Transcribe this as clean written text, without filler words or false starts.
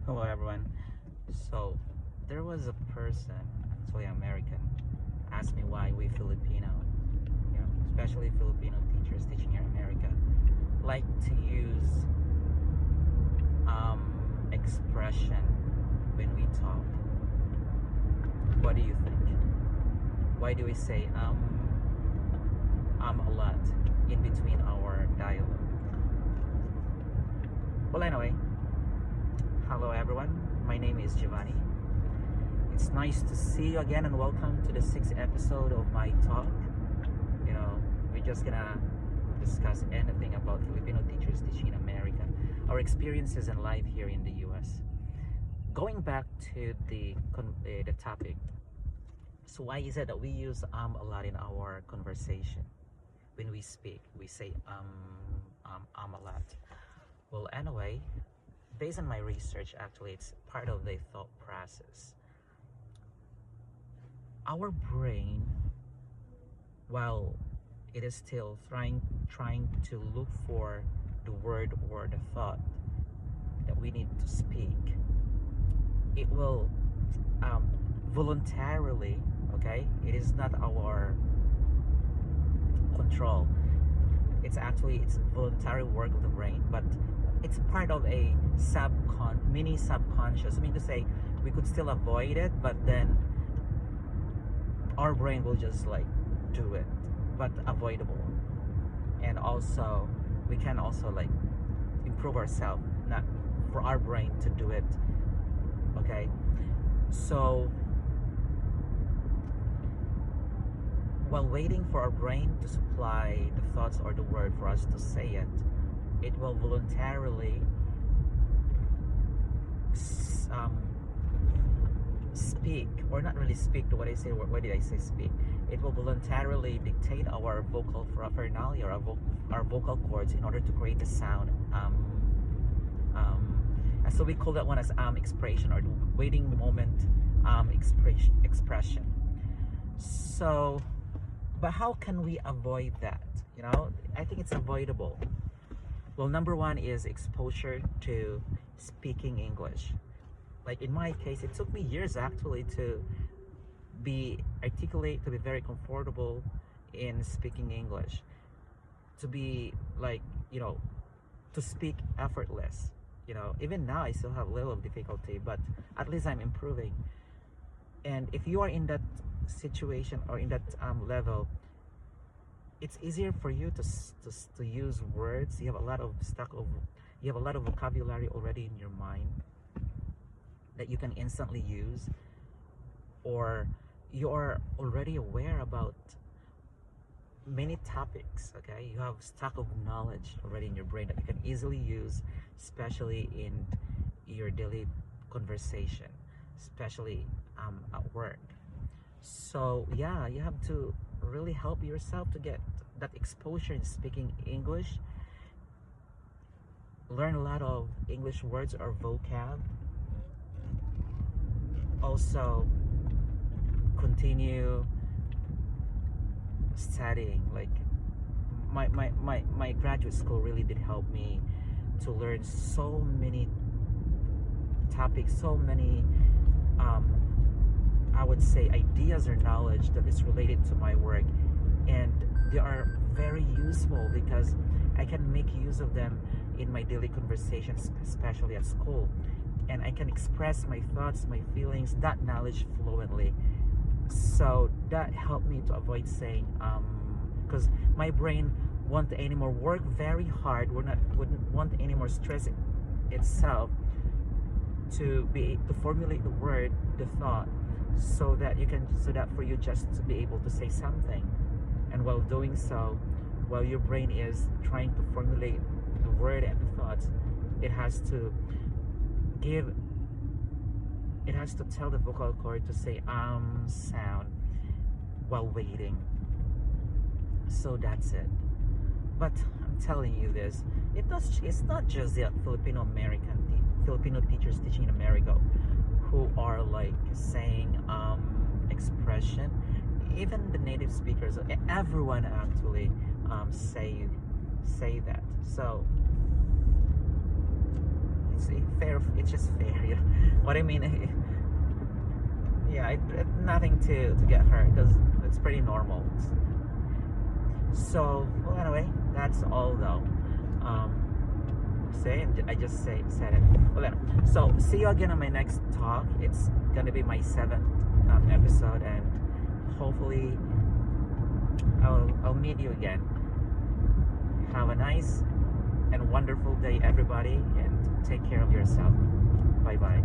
Hello everyone. So there was a person, actually American, asked me why we Filipino, especially Filipino teachers teaching in America, like to use expression when we talk. What do you think? Why do we say a lot in between our dialogue? Well, anyway, hello everyone. My name is Giovanni. It's nice to see you again and welcome to the 6th episode of my talk. We're just gonna discuss anything about Filipino teachers teaching in America, our experiences in life here in the US. Going back to the topic, so why is it that we use a lot in our conversation? When we speak, we say a lot. Well, anyway, based on my research, actually, it's part of the thought process. Our brain, while it is still trying to look for the word or the thought that we need to speak, it will voluntarily, okay, it is not our control, it's voluntary work of the brain, but it's part of a mini subconscious. I mean to say, we could still avoid it, but then our brain will just like do it, but avoidable. And also we can also like improve ourselves, not for our brain to do it. Okay, so while waiting for our brain to supply the thoughts or the word for us to say it, it will voluntarily speak, or not really speak to what I say. Why did I say speak? It will voluntarily dictate our vocal paraphernalia, or our vocal cords, in order to create the sound. So we call that one as expression, or the waiting moment expression. So, but how can we avoid that? I think it's avoidable. Well, number one is exposure to speaking English. Like in my case, it took me years actually to be articulate, to be very comfortable in speaking English, to be like, to speak effortless. Even now I still have a little of difficulty, but at least I'm improving. And if you are in that situation or in that level, it's easier for you to use words. You have a lot of vocabulary already in your mind that you can instantly use, or you're already aware about many topics. Okay, you have stock of knowledge already in your brain that you can easily use, especially in your daily conversation, especially at work. So yeah, you have to really help yourself to get that exposure in speaking English. Learn a lot of English words or vocab. Also continue studying. Like my graduate school really did help me to learn so many topics, so many I would say ideas or knowledge that is related to my work, and they are very useful because I can make use of them in my daily conversations, especially at school, and I can express my thoughts, my feelings, that knowledge fluently. So that helped me to avoid saying because my brain won't anymore work very hard, wouldn't want any more stress itself to formulate the word, the thought, so that for you just to be able to say something. And while doing so, while your brain is trying to formulate the word and the thoughts, it has to tell the vocal cord to say sound while waiting. So that's it. But I'm telling you this, it's not just the Filipino teachers teaching in America who are like saying expression. Even the native speakers, everyone actually say that. So it's fair. It's just fair. You know? What I mean, yeah, nothing to get hurt because it's pretty normal. So, well, anyway, that's all though. I just said it. Well, then, so see you again on my next talk. It's gonna be my 7th episode, and hopefully I'll meet you again. Have a nice and wonderful day, everybody, and take care of yourself. Bye bye.